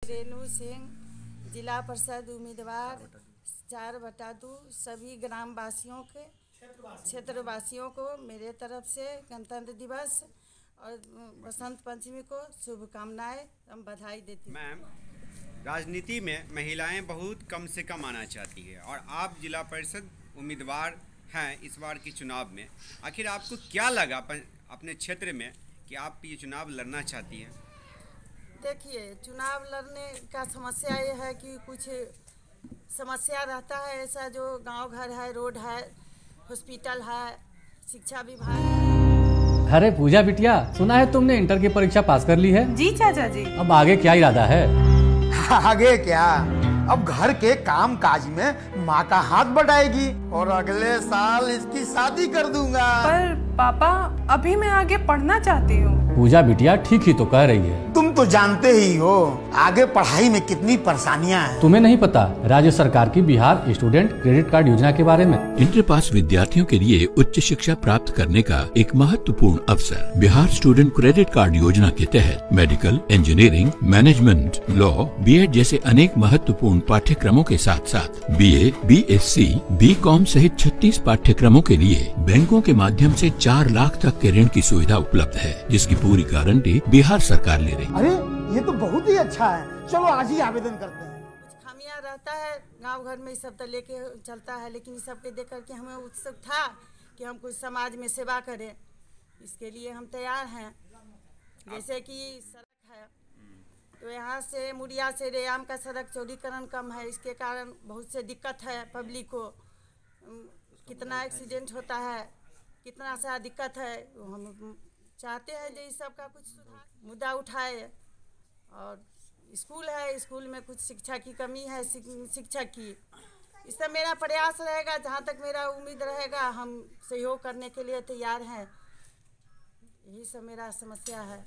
रेणु सिंह, जिला परिषद उम्मीदवार 4/2। सभी ग्रामवासियों के क्षेत्रवासियों को मेरे तरफ से गणतंत्र दिवस और बसंत पंचमी को शुभकामनाएं हम बधाई देती हूँ। मैम, राजनीति में महिलाएं बहुत कम से कम आना चाहती है और आप जिला परिषद उम्मीदवार हैं इस बार के चुनाव में। आखिर आपको क्या लगा अपने क्षेत्र में कि आप ये चुनाव लड़ना चाहती हैं? देखिए, चुनाव लड़ने का समस्या ये है कि कुछ समस्या रहता है ऐसा, जो गांव घर है, रोड है, हॉस्पिटल है, शिक्षा विभाग है। अरे पूजा बिटिया, सुना है तुमने इंटर की परीक्षा पास कर ली है? जी चाचा जी। अब आगे क्या इरादा है? आगे क्या, अब घर के काम काज में माँ का हाथ बटाएगी और अगले साल इसकी शादी कर दूंगा। पर पापा, अभी मैं आगे पढ़ना चाहती हूँ। पूजा बिटिया ठीक ही तो कह रही है। तुम तो जानते ही हो आगे पढ़ाई में कितनी परेशानियाँ हैं। तुम्हें नहीं पता राज्य सरकार की बिहार स्टूडेंट क्रेडिट कार्ड योजना के बारे में? इंटर पास विद्यार्थियों के लिए उच्च शिक्षा प्राप्त करने का एक महत्वपूर्ण अवसर। बिहार स्टूडेंट क्रेडिट कार्ड योजना के तहत medical, engineering, management, law, BEd जैसे अनेक महत्वपूर्ण पाठ्यक्रमों के साथ साथ बीए, बीएससी, बीकॉम सहित 36 पाठ्यक्रमों के लिए बैंकों के माध्यम से 4 लाख तक के ऋण की सुविधा उपलब्ध है, जिसकी पूरी गारंटी बिहार सरकार ले रही। अरे ये तो बहुत ही अच्छा है, चलो आज ही आवेदन करते हैं। कुछ खामियां रहता है गांव घर में, इस सब तो लेके चलता है, लेकिन इस सब के देख करके हमें उत्सुक था कि हम कुछ समाज में सेवा करें। इसके लिए हम तैयार हैं। जैसे कि सड़क है, तो यहाँ से मुड़िया से रेयाम का सड़क चौड़ीकरण कम है, इसके कारण बहुत से दिक्कत है पब्लिक को। कितना एक्सीडेंट होता है, कितना सा दिक्कत है। हम चाहते हैं जो इस सब का कुछ सुधार मुद्दा उठाए। और स्कूल है, स्कूल में कुछ शिक्षा की कमी है, शिक्षक की। इस सब मेरा प्रयास रहेगा, जहाँ तक मेरा उम्मीद रहेगा हम सहयोग करने के लिए तैयार हैं। यही सब मेरा समस्या है।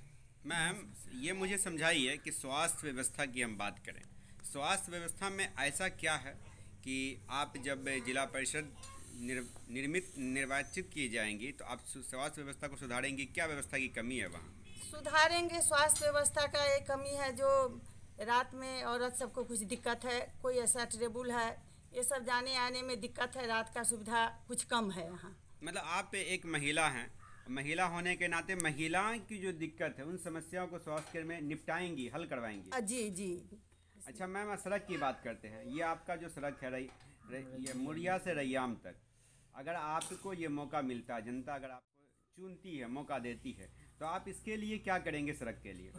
मैम, ये मुझे समझाइए कि स्वास्थ्य व्यवस्था की हम बात करें। स्वास्थ्य व्यवस्था में ऐसा क्या है कि आप जब जिला परिषद निर्वाचित की जाएंगी तो आप स्वास्थ्य व्यवस्था को सुधारेंगी? क्या व्यवस्था की कमी है वहाँ? सुधारेंगे। स्वास्थ्य व्यवस्था का एक कमी है, जो रात में औरत सबको कुछ दिक्कत है, कोई ऐसा ट्रेबुल है, ये सब जाने आने में दिक्कत है। रात का सुविधा कुछ कम है यहाँ। मतलब आप एक महिला हैं, महिला होने के नाते महिलाओं की जो दिक्कत है उन समस्याओं को स्वास्थ्य केंद्र में निपटाएंगी, हल करवाएंगी? जी जी। अच्छा मैम, सड़क की बात करते हैं। ये आपका जो सड़क है ये मुड़िया से रैयाम तक, अगर आपको ये मौका मिलता है, जनता अगर आपको चुनती है, मौका देती है, तो आप इसके लिए क्या करेंगे? सड़क के लिए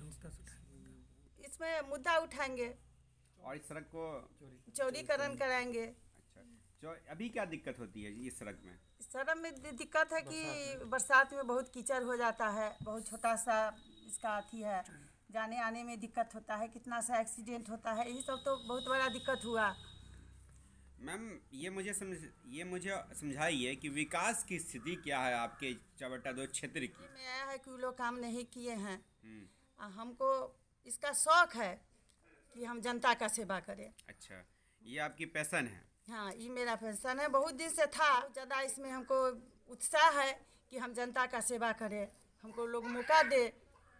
इसमें मुद्दा उठाएंगे और इस सड़क को चौड़ीकरण कराएंगे। अच्छा, अभी क्या दिक्कत होती है इस सड़क में? सड़क में दिक्कत है कि बरसात में बहुत कीचड़ हो जाता है, बहुत छोटा सा इसका अथी है, जाने आने में दिक्कत होता है, कितना सा एक्सीडेंट होता है। यही सब तो बहुत बड़ा दिक्कत हुआ। मैम, ये मुझे समझाइए कि विकास की स्थिति क्या है आपके 4/2 क्षेत्र की? में आया है कि वो लोग काम नहीं किए हैं। हमको इसका शौक है कि हम जनता का सेवा करें। अच्छा, ये आपकी पैशन है? हाँ, ये मेरा पैशन है, बहुत दिन से था। ज़्यादा इसमें हमको उत्साह है कि हम जनता का सेवा करें। हमको लोग मौका दे,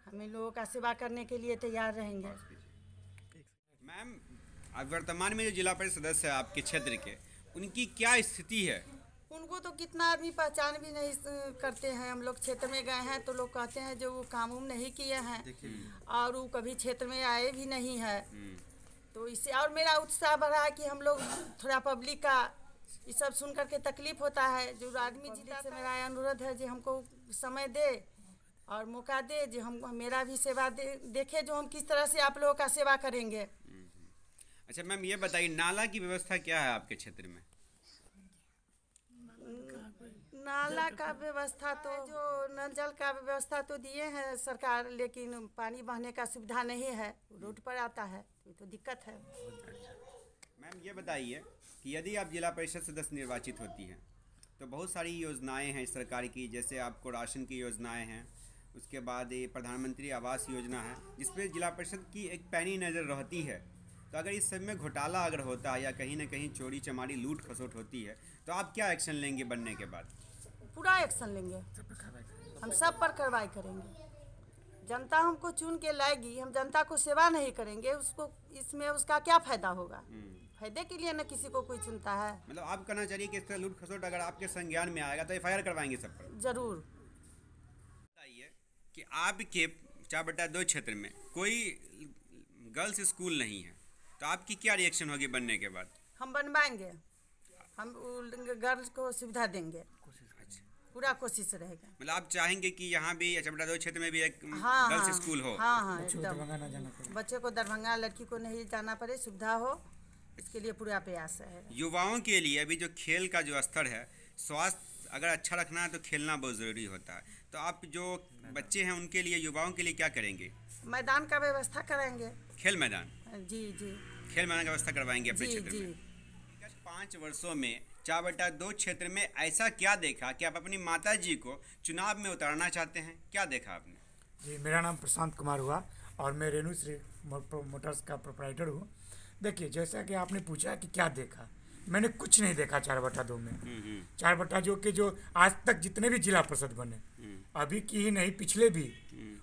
हम इन लोगों का सेवा करने के लिए तैयार रहेंगे। मैम, वर्तमान में जो जिला परिषद सदस्य है आपके क्षेत्र के, उनकी क्या स्थिति है? उनको तो कितना आदमी पहचान भी नहीं करते हैं। हम लोग क्षेत्र में गए हैं तो लोग कहते हैं जो वो काम उम नहीं किए हैं और वो कभी क्षेत्र में आए भी नहीं है। तो इससे और मेरा उत्साह बढ़ा है कि हम लोग थोड़ा पब्लिक का ये सब सुन करके तकलीफ होता है। जो आदमी जीता से मेरा अनुरोध है जो हमको समय दे और मौका दे, जो हम मेरा भी सेवा देखे, जो हम किस तरह से आप लोगों का सेवा करेंगे। अच्छा मैम, ये बताइए नाला की व्यवस्था क्या है आपके क्षेत्र में? नाला का व्यवस्था तो जो नल जल का व्यवस्था तो दिए हैं सरकार, लेकिन पानी बहने का सुविधा नहीं है, रोड पर आता है, तो दिक्कत है। मैम, ये बताइए कि यदि आप जिला परिषद सदस्य निर्वाचित होती हैं तो बहुत सारी योजनाएं हैं सरकार की, जैसे आपको राशन की योजनाएं हैं, उसके बाद ये प्रधानमंत्री आवास योजना है, जिसपे जिला परिषद की एक पैनी नज़र रहती है। तो अगर इस सब में घोटाला अगर होता है या कहीं ना कहीं चोरी चमारी लूट खसोट होती है तो आप क्या एक्शन लेंगे बनने के बाद? पूरा एक्शन लेंगे, हम सब पर कार्रवाई करेंगे। जनता हमको चुन के लाएगी, हम जनता को सेवा नहीं करेंगे, उसको इसमें उसका क्या फायदा होगा? फायदे के लिए न किसी को कोई चुनता है। मतलब आप कहना चाहिए कि इस तरह लूट खसोट अगर आपके संज्ञान में आएगा तो FIR करवाएंगे सब पर? जरूर। बताइए कि आपके 4/2 क्षेत्र में कोई गर्ल्स स्कूल नहीं है, तो आपकी क्या रिएक्शन होगी बनने के बाद? हम बनवाएंगे, हम गर्ल्स को सुविधा देंगे, पूरा कोशिश रहेगा। मतलब आप चाहेंगे कि यहाँ भी 4/2 क्षेत्र में भी एक हाँ, गर्ल्स स्कूल हो? हाँ, एकदम। बच्चे को दरभंगा, लड़की को नहीं जाना पड़े, सुविधा हो, इसके लिए पूरा प्रयास है। युवाओं के लिए अभी जो खेल का जो स्तर है, स्वास्थ्य अगर अच्छा रखना है तो खेलना बहुत ज़रूरी होता है, तो आप जो बच्चे हैं उनके लिए, युवाओं के लिए क्या करेंगे? मैदान का व्यवस्था कराएंगे। खेल मैदान? जी। खेल मैदान का व्यवस्था करवाएंगे अपने जी, क्षेत्र जी। में। 5 वर्षों में 4/2 क्षेत्र में ऐसा क्या देखा कि आप अपनी माता जी को चुनाव में उतारना चाहते हैं? क्या देखा आपने? जी, मेरा नाम प्रशांत कुमार हुआ और मैं रेणु श्री मोटर्स का प्रोप्राइटर हूँ। देखिए, जैसा कि आपने पूछा कि क्या देखा, मैंने कुछ नहीं देखा 4/2 में। 4/2 के जो आज तक जितने भी जिला परिषद बने, अभी की ही नहीं पिछले भी,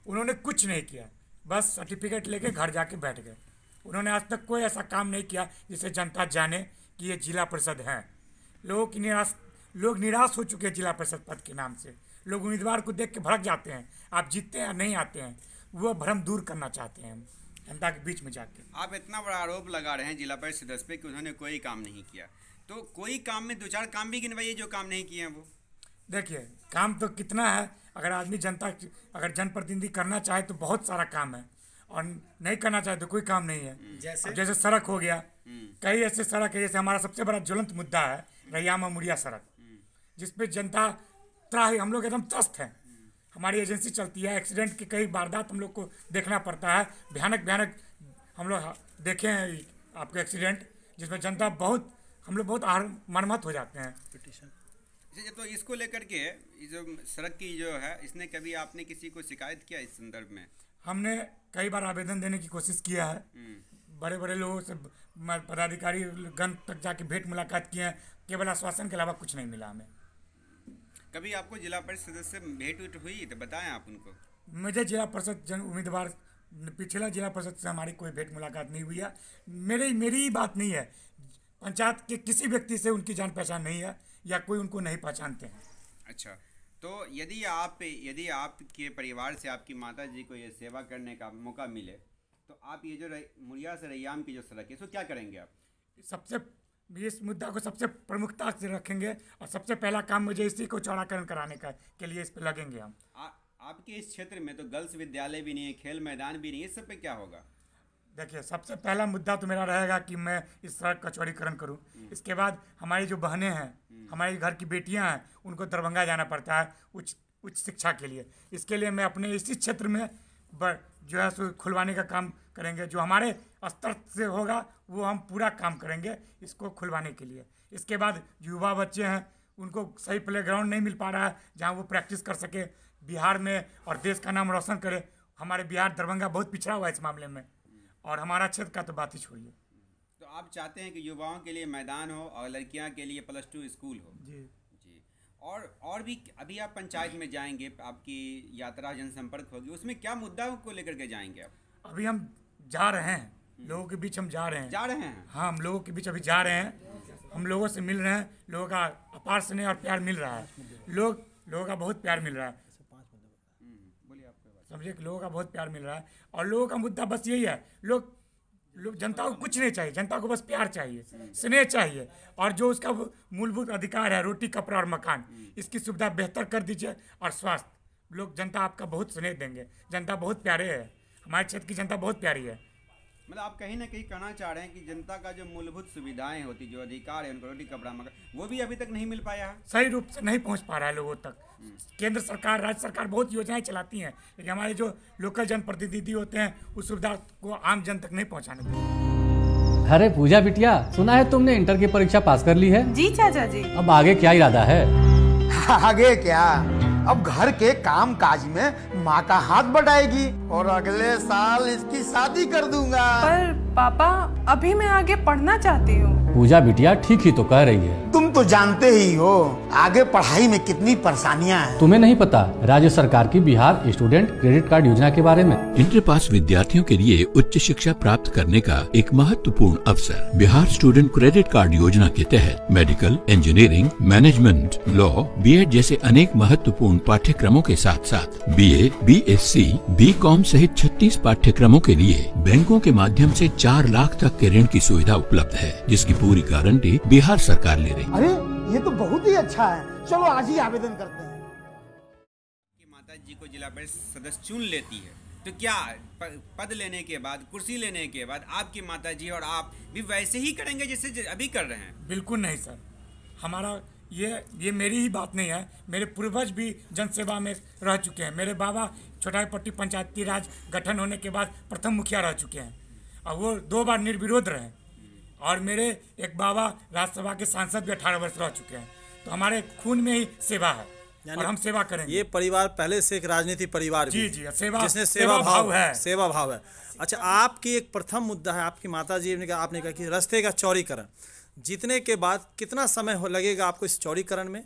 उन्होंने कुछ नहीं किया, बस सर्टिफिकेट लेके घर जाके बैठ गए। उन्होंने आज तक कोई ऐसा काम नहीं किया जिसे जनता जाने कि ये जिला परिषद हैं। लोग निराश हो चुके हैं जिला परिषद पद के नाम से। लोग उम्मीदवार को देख के भड़क जाते हैं, आप जीतते हैं या नहीं आते हैं, वो भ्रम दूर करना चाहते हैं हम जनता के बीच में जाके। आप इतना बड़ा आरोप लगा रहे हैं जिला परिषद सदस्य पे कि उन्होंने कोई काम नहीं किया, तो कोई काम में 2-4 काम भी गिनवाइए जो काम नहीं किए हैं वो। देखिए, काम तो कितना है, अगर आदमी अगर जनप्रतिनिधि करना चाहे तो बहुत सारा काम है, और नहीं करना चाहे तो कोई काम नहीं है। जैसे सड़क हो गया, कई ऐसे सड़क है, जैसे हमारा सबसे बड़ा ज्वलंत मुद्दा है रैयामा मुड़िया सड़क, जिसपे जनता हम लोग एकदम त्रस्त हैं। हमारी एजेंसी चलती है, एक्सीडेंट की कई वारदात हम लोग को देखना पड़ता है, भयानक हम लोग देखे हैं आपके एक्सीडेंट, जिसमें जनता हम लोग बहुत मरम्मत हो जाते हैं। तो इसको लेकर के जो सड़क की जो है, इसने कभी आपने किसी को शिकायत किया इस संदर्भ में? हमने कई बार आवेदन देने की कोशिश किया है, बड़े लोगों से, पदाधिकारी गण तक जाके भेंट मुलाकात किए हैं, केवल आश्वासन के अलावा कुछ नहीं मिला हमें। कभी आपको जिला परिषद सदस्य से भेंट हुई तो बताएं आप उनको? मुझे जिला परिषद उम्मीदवार पिछला जिला परिषद से हमारी कोई भेंट मुलाकात नहीं हुई है। मेरी ही बात नहीं है, पंचायत के किसी व्यक्ति से उनकी जान पहचान नहीं है या कोई उनको नहीं पहचानते हैं। अच्छा, तो यदि आपके परिवार से आपकी माता जी को ये सेवा करने का मौका मिले, तो आप ये जो मुड़िया से रैयाम की जो सड़क है, इसको क्या करेंगे आप? इस मुद्दा को सबसे प्रमुखता से रखेंगे और सबसे पहला काम मुझे इसी को चौड़ाकरण कराने के लिए इस पर लगेंगे हम। आपके इस क्षेत्र में तो गर्ल्स विद्यालय भी नहीं है, खेल मैदान भी नहीं है, इस सब पे क्या होगा? देखिए, सबसे पहला मुद्दा तो मेरा रहेगा कि मैं इस सड़क का चौड़ीकरण करूं। इसके बाद हमारी जो बहनें हैं, हमारे घर की बेटियां हैं, उनको दरभंगा जाना पड़ता है उच्च शिक्षा के लिए। इसके लिए मैं अपने इसी क्षेत्र में जो है सो खुलवाने का काम करेंगे। जो हमारे स्तर से होगा वो हम पूरा काम करेंगे इसको खुलवाने के लिए। इसके बाद युवा बच्चे हैं, उनको सही प्लेग्राउंड नहीं मिल पा रहा है जहाँ वो प्रैक्टिस कर सके बिहार में और देश का नाम रोशन करे। हमारे बिहार दरभंगा बहुत पिछड़ा हुआ है इस मामले में, और हमारा क्षेत्र का तो बात ही छोड़िए। तो आप चाहते हैं कि युवाओं के लिए मैदान हो और लड़कियां के लिए +2 स्कूल हो? जी। और भी अभी आप पंचायत में जाएंगे, आपकी यात्रा जनसंपर्क होगी, उसमें क्या मुद्दा को लेकर के जाएंगे आप? अभी हम जा रहे हैं, लोगों के बीच हम जा रहे हैं। हाँ, हम लोगों के बीच अभी जा रहे हैं, हम लोगों से मिल रहे हैं। लोगों का अपार स्नेह और प्यार मिल रहा है, लोगों का बहुत प्यार मिल रहा है। समझिए कि लोगों का बहुत प्यार मिल रहा है, और लोगों का मुद्दा बस यही है, लोग जनता को कुछ नहीं चाहिए, जनता को बस प्यार चाहिए, स्नेह चाहिए, और जो उसका मूलभूत अधिकार है रोटी कपड़ा और मकान, इसकी सुविधा बेहतर कर दीजिए। और स्वास्थ्य, लोग जनता आपका बहुत स्नेह देंगे, जनता बहुत प्यारे है, हमारे क्षेत्र की जनता बहुत प्यारी है। मतलब आप कहीं ना कहीं कहना चाह रहे हैं कि जनता का जो मूलभूत सुविधाएं होती, जो अधिकार है उनको, रोटी कपड़ा मकान, वो भी अभी तक नहीं मिल पाया है, सही रूप से नहीं पहुंच पा रहा है लोगों तक। केंद्र सरकार, राज्य सरकार बहुत योजनाएं चलाती हैं, लेकिन हमारे जो लोकल जनप्रतिनिधि होते हैं उस सुविधा को आम जन तक नहीं पहुंचाने देते। अरे पूजा बिटिया, सुना है तुमने इंटर की परीक्षा पास कर ली है? जी चाचा जी। अब आगे क्या इरादा है? आगे क्या, अब घर के काम काज में माँ का हाथ बटाएगी और अगले साल इसकी शादी कर दूंगा। पर पापा अभी मैं आगे पढ़ना चाहती हूँ। पूजा बिटिया ठीक ही तो कह रही है। तुम तो जानते ही हो आगे पढ़ाई में कितनी परेशानियां हैं। तुम्हें नहीं पता राज्य सरकार की बिहार स्टूडेंट क्रेडिट कार्ड योजना के बारे में? इंटर पास विद्यार्थियों के लिए उच्च शिक्षा प्राप्त करने का एक महत्वपूर्ण अवसर। बिहार स्टूडेंट क्रेडिट कार्ड योजना के तहत medical, engineering, management, law, BEd जैसे अनेक महत्वपूर्ण पाठ्यक्रमों के साथ साथ बीए, बीएससी, बीकॉम सहित 36 पाठ्यक्रमों के लिए बैंकों के माध्यम से 4 लाख तक के ऋण की सुविधा उपलब्ध है, जिसकी पूरी गारंटी बिहार सरकार ले रही। अरे ये तो बहुत ही अच्छा है, चलो आज ही आवेदन करते हैं। कि माता जी को जिला परिषद सदस्य चुन लेती है तो क्या पद लेने के बाद, कुर्सी लेने के बाद आपकी माता जी और आप भी वैसे ही करेंगे जैसे अभी कर रहे हैं? बिल्कुल नहीं सर, हमारा ये मेरी ही बात नहीं है। मेरे पूर्वज भी जनसेवा में रह चुके हैं। मेरे बाबा छोटाईपट्टी पंचायती राज गठन होने के बाद प्रथम मुखिया रह चुके हैं और वो 2 बार निर्विरोध रहे। और मेरे एक बाबा राज्यसभा के सांसद भी 18 वर्ष रह चुके हैं। तो हमारे खून में ही सेवा है और हम सेवा करेंगे। ये परिवार पहले से एक राजनीतिक परिवार जी जी, सेवा, जिसने सेवा भाव है, सेवा भाव है। अच्छा, आपकी एक प्रथम मुद्दा है, आपकी माता जी ने आपने कहा कि रास्ते का चौड़ीकरण जीतने के बाद कितना समय लगेगा आपको इस चौड़ीकरण में?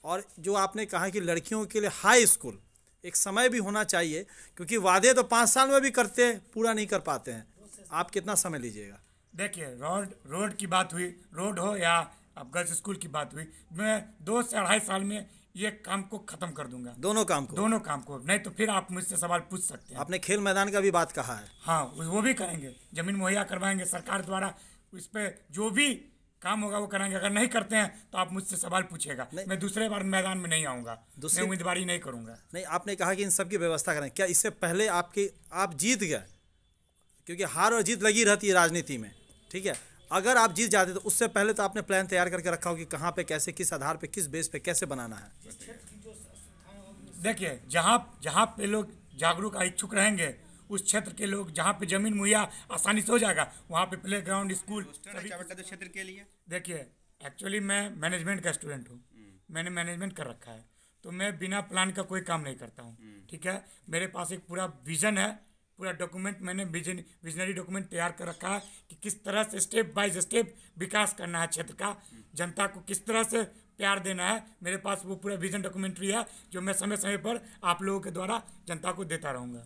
और जो आपने कहा कि लड़कियों के लिए हाई स्कूल, एक समय भी होना चाहिए, क्योंकि वादे तो 5 साल में भी करते हैं, पूरा नहीं कर पाते हैं। आप कितना समय लीजिएगा? देखिए, रोड की बात हुई, रोड हो या अब गर्ल्स स्कूल की बात हुई, मैं 2 से 2.5 साल में ये काम को खत्म कर दूंगा। दोनों काम को? नहीं तो फिर आप मुझसे सवाल पूछ सकते हैं। आपने खेल मैदान का भी बात कहा है। हाँ, वो भी करेंगे, जमीन मुहैया करवाएंगे सरकार द्वारा। इस पे जो भी काम होगा वो कराएंगे। अगर नहीं करते हैं तो आप मुझसे सवाल पूछेगा। मैं दूसरे बार मैदान में नहीं आऊँगा, मैं उम्मीदवारी नहीं करूँगा। नहीं, आपने कहा कि इन सब की व्यवस्था करें। क्या इससे पहले आप जीत गए? क्योंकि हार और जीत लगी रहती है राजनीति में, ठीक है। अगर आप जीत जाते तो उससे पहले तो आपने प्लान तैयार करके रखा हो कि कहाँ पे कैसे, किस आधार पे, किस बेस पे कैसे बनाना है। देखिए, जहाँ पे लोग जागरूक इच्छुक रहेंगे, उस क्षेत्र के लोग जहाँ पे जमीन मुहैया आसानी से हो जाएगा, वहाँ पे प्ले ग्राउंड, स्कूल क्षेत्र के लिए। देखिए, एक्चुअली मैं मैनेजमेंट का स्टूडेंट हूँ, मैंने मैनेजमेंट कर रखा है, तो मैं बिना प्लान का कोई काम नहीं करता हूँ, ठीक है। मेरे पास एक पूरा विजन है, पूरा डॉक्यूमेंट, मैंने विजनरी डॉक्यूमेंट तैयार कर रखा है कि किस तरह से स्टेप बाय स्टेप विकास करना है क्षेत्र का, जनता को किस तरह से प्यार देना है। मेरे पास वो पूरा विजन डॉक्यूमेंट्री है जो मैं समय समय पर आप लोगों के द्वारा जनता को देता रहूँगा।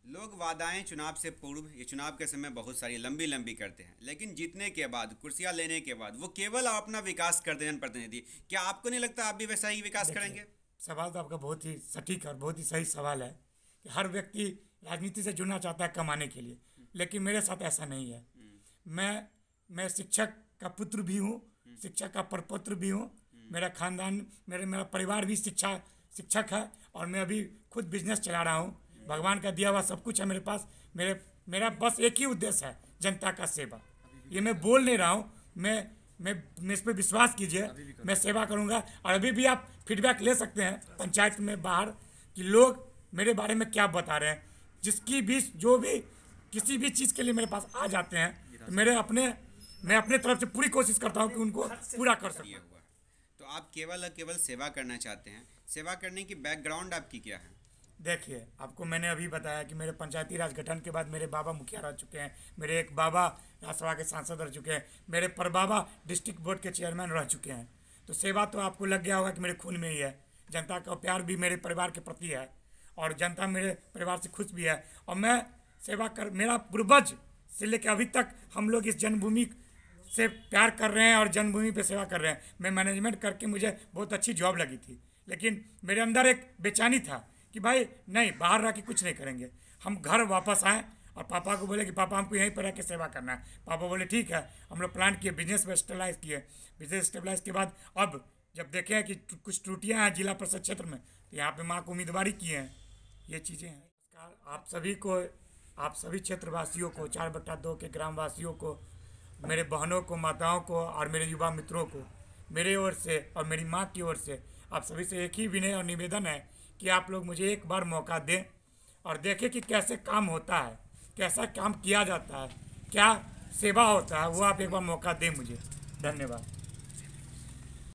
लोग वादाएं चुनाव से पूर्व या चुनाव के समय बहुत सारी लंबी करते हैं, लेकिन जीतने के बाद, कुर्सियां लेने के बाद वो केवल अपना विकास करते हैं जनप्रतिनिधि। क्या आपको नहीं लगता आप भी वैसा ही विकास करेंगे? सवाल तो आपका बहुत ही सटीक और बहुत ही सही सवाल है कि हर व्यक्ति राजनीति से जुड़ना चाहता है कमाने के लिए, लेकिन मेरे साथ ऐसा नहीं है। मैं शिक्षक का पुत्र भी हूँ, शिक्षक का परपुत्र भी हूँ। मेरा खानदान, मेरा परिवार भी शिक्षक है और मैं अभी खुद बिजनेस चला रहा हूँ। भगवान का दिया हुआ सब कुछ है मेरे पास। मेरा बस एक ही उद्देश्य है, जनता का सेवा। ये मैं बोल नहीं रहा हूँ, मैं इस पर विश्वास कीजिए, मैं सेवा करूँगा। और अभी भी आप फीडबैक ले सकते हैं पंचायत में बाहर कि लोग मेरे बारे में क्या बता रहे हैं। जो भी किसी भी चीज़ के लिए मेरे पास आ जाते हैं, तो मैं अपने तरफ से पूरी कोशिश करता हूँ कि उनको पूरा कर सकूँ। तो आप केवल सेवा करना चाहते हैं। सेवा करने की बैकग्राउंड आपकी क्या है? देखिए, आपको मैंने अभी बताया कि मेरे पंचायती राज गठन के बाद मेरे बाबा मुखिया रह चुके हैं, मेरे एक बाबा राज्यसभा के सांसद रह चुके हैं, मेरे परबाबा डिस्ट्रिक्ट बोर्ड के चेयरमैन रह चुके हैं। तो सेवा तो आपको लग गया होगा कि मेरे खून में ही है। जनता का प्यार भी मेरे परिवार के प्रति है और जनता मेरे परिवार से खुश भी है। और मैं मेरा पूर्वज से लेकर अभी तक हम लोग इस जन्मभूमि से प्यार कर रहे हैं और जन्मभूमि पे सेवा कर रहे हैं। मैं मैनेजमेंट करके मुझे बहुत अच्छी जॉब लगी थी, लेकिन मेरे अंदर एक बेचैनी था कि भाई नहीं, बाहर रह के कुछ नहीं करेंगे, हम घर वापस आए और पापा को बोले कि पापा हमको यहीं पर रह के सेवा करना है। पापा बोले ठीक है। हम लोग प्लान किए, बिजनेस में स्टेबलाइज किए। बिजनेस स्टेबलाइज के बाद अब जब देखे कि कुछ त्रुटियां हैं जिला परिषद क्षेत्र में, तो यहाँ पे माँ को उम्मीदवारी किए हैं। ये चीज़ें हैं। आप सभी क्षेत्रवासियों को, 4/2 के ग्रामवासियों को, मेरे बहनों को, माताओं को और मेरे युवा मित्रों को मेरे ओर से और मेरी माँ की ओर से आप सभी से एक ही विनय और निवेदन है कि आप लोग मुझे एक बार मौका दें और देखें कि कैसे काम होता है, कैसा काम किया जाता है, क्या सेवा होता है, वो आप एक बार मौका दें मुझे। धन्यवाद।